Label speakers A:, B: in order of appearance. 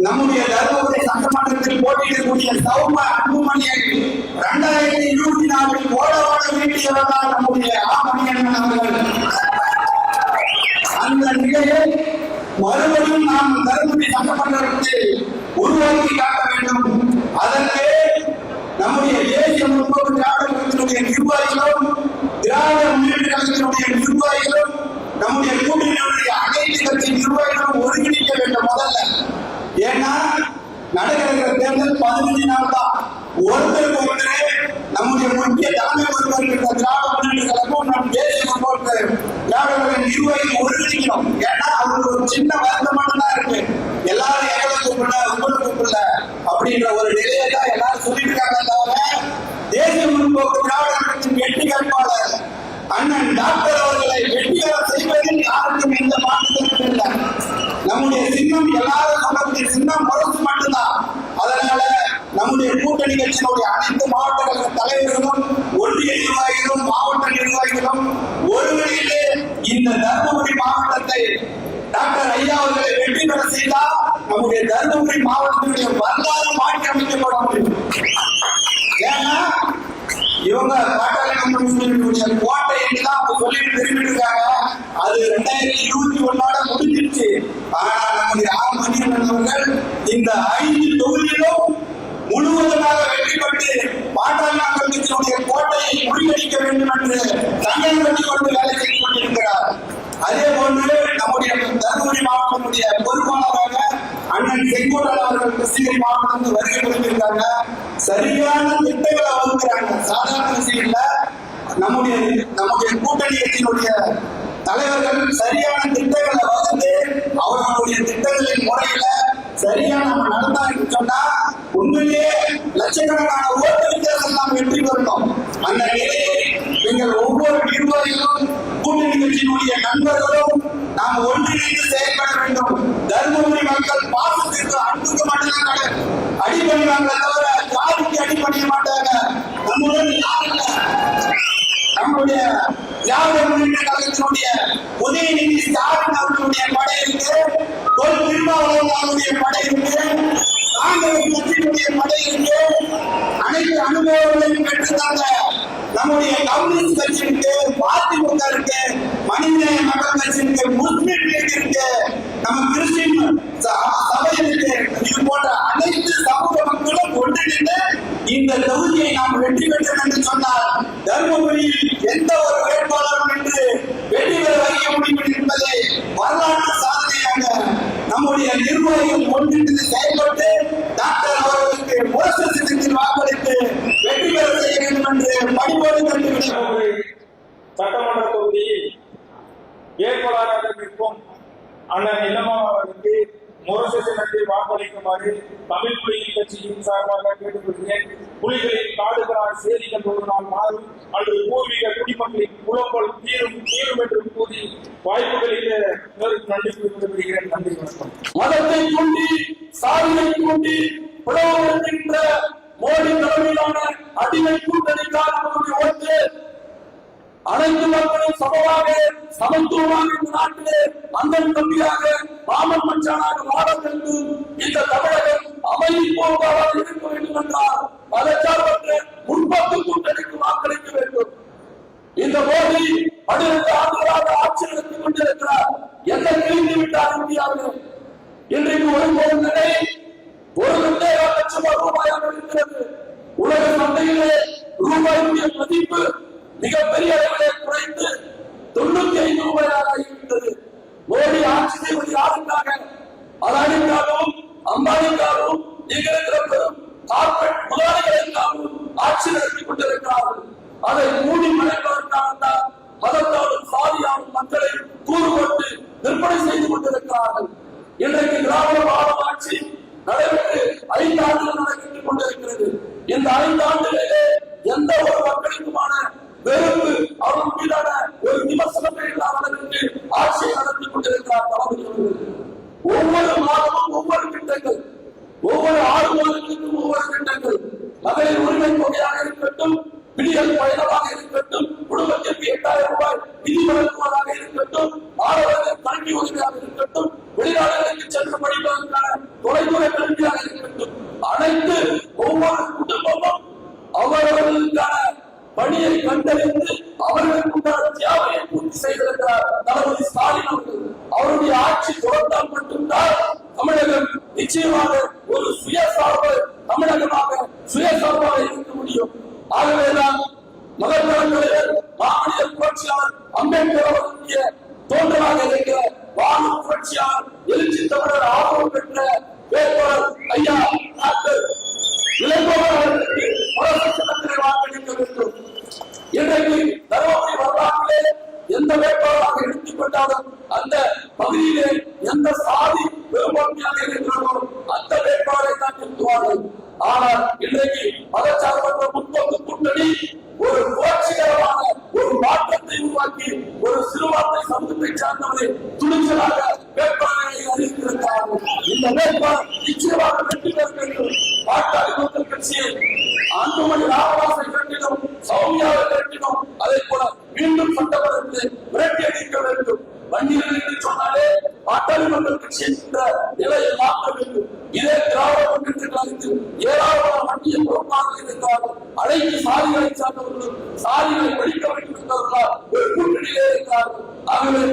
A: நம்முடைய தர்மபுரி சட்டமன்றத்தில் போட்டியிடக்கூடிய சௌம அன்புமணியை 2024 ஓட வேண்டியவர்தான் நம்முடைய ஆமணியன் அவர்கள். அந்த நிலையை மறுபடியும் நாம் தர்மபுரி சட்டமன்றத்தை உருவாக்கி காட்ட வேண்டும். அதற்கு நம்முடைய தேசிய முற்போக்கு திராவிட கழகத்தினுடைய நிர்வாகிகளும் திராவிட முன்னேற்ற கழகத்தினுடைய நிர்வாகிகளும் நம்முடைய கூட்டணியினுடைய அனைத்து கட்சி நிர்வாகிகளும் ஒருங்கிணைக்க வேண்டும். முதல்ல ஏன்னா நடைபெறுகிற தேர்தல் 15 நாள் தான். ஒருத்தருக்கு ஒருத்தர் நம்முடைய முக்கிய தலைமை ஒருவர் திராவிட முன்னேற்ற கழகம் நம் தேசிய முற்போக்கு திராவிட நிர்வாகிகள் ஒருங்கிணைக்கணும். ஏன்னா அவங்களுக்கு ஒரு சின்ன வருத்தமான தான் இருக்கு. எல்லாரும் எங்களை கூப்பிடல உங்களை கூப்பிடல அப்படின்ற ஒரு நிலையை தான் எல்லாரும் சொல்லிட்டு இருக்காங்க. தவிர தேசிய முற்போக்கு திராவிட கழகத்தின் வெற்றி வேட்பாளர் அண்ணன் டாக்டர் அவர்களை வெற்றியாளர் செய்வதில் யாருக்கும் எந்த மாற்றமும் இல்லை. நம்முடைய சின்னம் எல்லாரும் சொல்லக்கூடிய சின்னம் முரசு மட்டும்தான். அதனால நம்முடைய கூட்டணி கட்சியினுடைய அனைத்து மாவட்ட கழக தலைவர்களும் ஒன்றிய நிர்வாகிகளும் மாவட்ட நிர்வாகிகளும் ஒருவரையிலே இந்த தர்மபுரி மாவட்டத்தை டாக்டர் ஐயா அவர்களை வெற்றி பெற செய்தால் நம்முடைய தர்மபுரி மாவட்டத்தினுடைய வரலாறு மாற்றி அமைக்கப்பட முடியும். ஏன்னா இவங்க பாட்டாளி கோட்டை என்றுதான் சொல்லிட்டு திரும்பிட்டு இருக்காங்க. அது 2021 முடிஞ்சிருச்சு. ஆனா நம்முடைய ஆமணியன் அவர்கள் இந்த 5 தொகுதியிலும் முழுவதுமாக வெற்றி பெற்று பாட்டாளி மக்கள் கட்சியினுடைய கோட்டையை முறியடிக்க வேண்டும் என்று தங்கள் கட்டி கொண்டு வேலை செய்து கொண்டிருக்கிறார். அதே போன்று நம்முடைய தர்மபுரி மாவட்டத்தினுடைய பொறுப்பாளராக அண்ணன் செங்கோட்டன் அவர்கள் கிருஷ்ணகிரி மாவட்டத்தில் வருகை புரிந்திருக்காங்க. சரியான திட்டங்களை வகுக்கிறாங்க. சாதாரண விஷயம் இல்ல. நம்முடைய கூட்டணி கட்சியினுடைய தலைவர்கள் சரியான திட்டங்களை வகுத்து அவர்களுடைய திட்டங்களின் முறையில சரியா நம்ம நடந்தாங்க சொன்னா உண்மையிலேயே லட்சக்கணக்கான ஓட்டு வித்தியாசம் நாம் வெற்றி பெறணும். அந்த நிலையை நீங்கள் ஒவ்வொரு நிர்வாகிகளும் கூட்டணி கட்சியினுடைய நண்பர்களும் நாம் ஒன்றிணைந்து செயல்பட வேண்டும். தர்மபுரி மக்கள் பாசத்திற்கு அன்புக்கு மட்டும்தான் அடிபணிவாங்க தவிர ஜாதிக்கு அடிபணிய மாட்டாங்க. நம்முடன் நம்முடைய திராவிட முன்னேற்ற கழகத்தினுடைய உதயநிதி ஸ்டாலின் அவர்களுடைய படை இருக்கு, தொல் திருமாவளவன் அவருடைய படை இருக்கு, காங்கிரஸ் கட்சியினுடைய படை இருக்கு. அனைத்து அனுபவங்களையும் பெற்றுத்தாங்க. நம்முடைய கம்யூனிஸ்ட் கட்சி இருக்கு, அதிமுக இருக்கு, மனிதநேய மக்கள் கட்சி இருக்கு, முஸ்லிம் லீக் இருக்கு, நம்ம கிறிஸ்டின் சபை இருக்கு. இது போன்ற அனைத்து சமூக மக்களும் ஒன்றிணைந்து இந்த தொகுதியை நாம் வெற்றி பெற்றோம் என்று சொன்னால் தர்மபுரியில் எந்த ஒரு வேட்பாளரும் என்று வெற்றி பெற வைக்க முடியும் என்பதை வரலாற்று சாதனையாக நம்முடைய நிர்வாகிகள் ஒன்றிணைந்து செயல்பட்டு டாக்டர் அவர்களுக்கு முரசு சின்னத்தில் வாக்களித்து வெற்றி பெற செய்ய வேண்டும் என்று பணிவோடு கண்டுபிடிக்கிறார்கள்.
B: சட்டமன்ற தொகுதியில் வேட்பாளராக நிற்கும் அண்ணன் இளமா அவர்களுக்கு முரசு சின்னத்தில் வாக்களிக்குமாறு தமிழ் புலிகள் கட்சியின் சார்பாக கேட்டுக்கொள்கிறேன். புலிகளின் காடுகளால் சேரிகள் ஒரு நாள் மாறும் அல்லது பூர்வீக குடிமக்களின் குளங்கள் தீரும் என்று கூறி வாய்ப்புகளில் நன்றி குறிப்பிடுகிறேன். நன்றி, வணக்கம்.
C: மதத்தை கொண்டு சாதியை கொண்டு புலவர்கின்ற மோடி தலைமையிலான அடிமை கூட்டணிக்கான நம்முடைய ஓட்டு அனைத்து மக்களும் சமமாக சமத்துவமாக இந்த நாட்டிலே அந்தன் தம்பியாக மாமன் மச்சானாக வாழ வேண்டும். இந்த தமிழகம் அமைதி போகாமல் இருக்க வேண்டும் என்றால் மதச்சார்பற்ற முற்போக்கு கூட்டணிக்கு வாக்களிக்க வேண்டும். இந்த மோடி 12 ஆண்டுகளாக ஆட்சி நடத்திக் கொண்டிருக்கிறார். என்ன கிழிந்து விட்டார் இந்தியாவில்? இன்றைக்கு ஒரு நிலை 1.5 லட்சம் ரூபாயாக இருக்கிறது. உலக சந்தையிலே ரூபாயுடைய மதிப்பு மிகப்பெரிய அளவிலே குறைந்து 95 ரூபாயாக ஆகிவிட்டது. மோடி ஆட்சி செய்வது யாருக்காக? அதானிக்காகவும் அம்பானிக்காகவும் நீங்கள் இருக்கிற பெரும் கார்பரேட் முதலாளிகளுக்காகவும் ஆட்சி நடத்தி கொண்டிருக்கிறார்கள். அதை மூடி மறைப்பதற்காகத்தான் மதத்தாலும் சாதியாலும் மக்களை கூறுபட்டு விற்பனை செய்து கொண்டிருக்கிறார்கள். இன்றைக்கு திராவிட மாடல் ஆட்சி நடைபெற்று 5 ஆண்டுகள் நடைபெற்றுக் கொண்டிருக்கிறது. இந்த 5 ஆண்டுகளிலே எந்த ஒரு மக்களுக்குமான வெறுப்பு அவர்கள் மீதான ஒரு விமர்சனமே இல்லாதவர்களுக்கு ஆட்சியை நடத்தி கொண்டிருக்கிறார் தளபதி அவர்கள். ஒவ்வொரு மாதமும் ஒவ்வொரு திட்டங்கள், ஒவ்வொரு 6 மாதங்களுக்கும் ஒவ்வொரு திட்டங்கள், மகளிர் உரிமை தொகையாக இருக்கட்டும், விடியல் பயணமாக இருக்கட்டும், குடும்பத்திற்கு 8000 ரூபாய் நிதி வழங்குவதாக இருக்கட்டும், மாணவர்கள் கல்வி உதவியாக இருக்கட்டும், வெளிநாடுகளுக்கு சென்று படிப்பதற்கான கல்வியாக இருக்கட்டும், அனைத்து ஒவ்வொரு குடும்பமும் அவர்களுக்கான பணியை கண்டறிந்து அவர்களுக்கு உண்டான தேவையை பூர்த்தி செய்திருக்கிறார் தளபதி ஸ்டாலின் அவர்கள். அவருடைய ஆட்சி தொடர்ந்தால் மட்டும்தான் தமிழகம் நிச்சயமாக ஒரு சுயசார்பு தமிழகமாக சுயசார்பாக இருக்க முடியும். ஆகவேதான் மகத்தான தலைவர் மாமனிதர் புரட்சியாளர் அம்பேத்கர் அவர்களுடைய தோன்றலாக இருக்கிற வாழும் புரட்சியாளர் எழுச்சி தமிழர் ஆர்வம் பெற்ற வேட்பாளர் ஐயா டாக்டர் இளங்கோவன் அவர்களுக்கு முரசு வாக்களிக்க வேண்டும். இன்றைக்கு தருமபுரி வரலாற்றிலே எந்த வேட்பாளராக எடுத்துக் கொண்டாலும் அந்த பகுதியிலே எந்த சாதி பெரும்பான்மையாக இருக்கிறதோ அந்த வேட்பாளரை தான் நிறுத்துவார்கள். ஆனால் இன்றைக்கு மதச்சார்பற்ற முற்போக்கு கூட்டணி ஒரு புரட்சிகரமான ஒரு மாற்றத்தை உருவாக்கி ஒரு சிறுபான்மை சமூகத்தை சார்ந்தவரை துணிச்சலாக வேட்பாளரை அறிவித்திருக்கிறார்கள். இந்த வேட்பாளர் நிச்சயமாக வெற்றி பெற வேண்டும். பாட்டாளி மக்கள் கட்சியை அன்புமணி ராமதாசை கட்டினோம், சௌமியாவை கட்டினோம், அதே போல மீண்டும் சட்டமன்றத்தில் விரட்டி அடிக்க வேண்டும். வண்டியில் என்று சொன்னாலே பாட்டாளி மக்கள் கட்சி என்ற நிலையை மாற்ற வேண்டும். இதே திராவிட முன்னேற்ற கழகத்தில் ஏராளமான வண்டியை பொறுப்பாக இருக்கிறார்கள். அனைத்து சாதிகளை சார்ந்தவர்களும் சாதிகளை ஒழிக்க வேண்டும் என்பவர்களால் ஒரு கூட்டணியிலே இருக்கிறார்கள். ஆகவே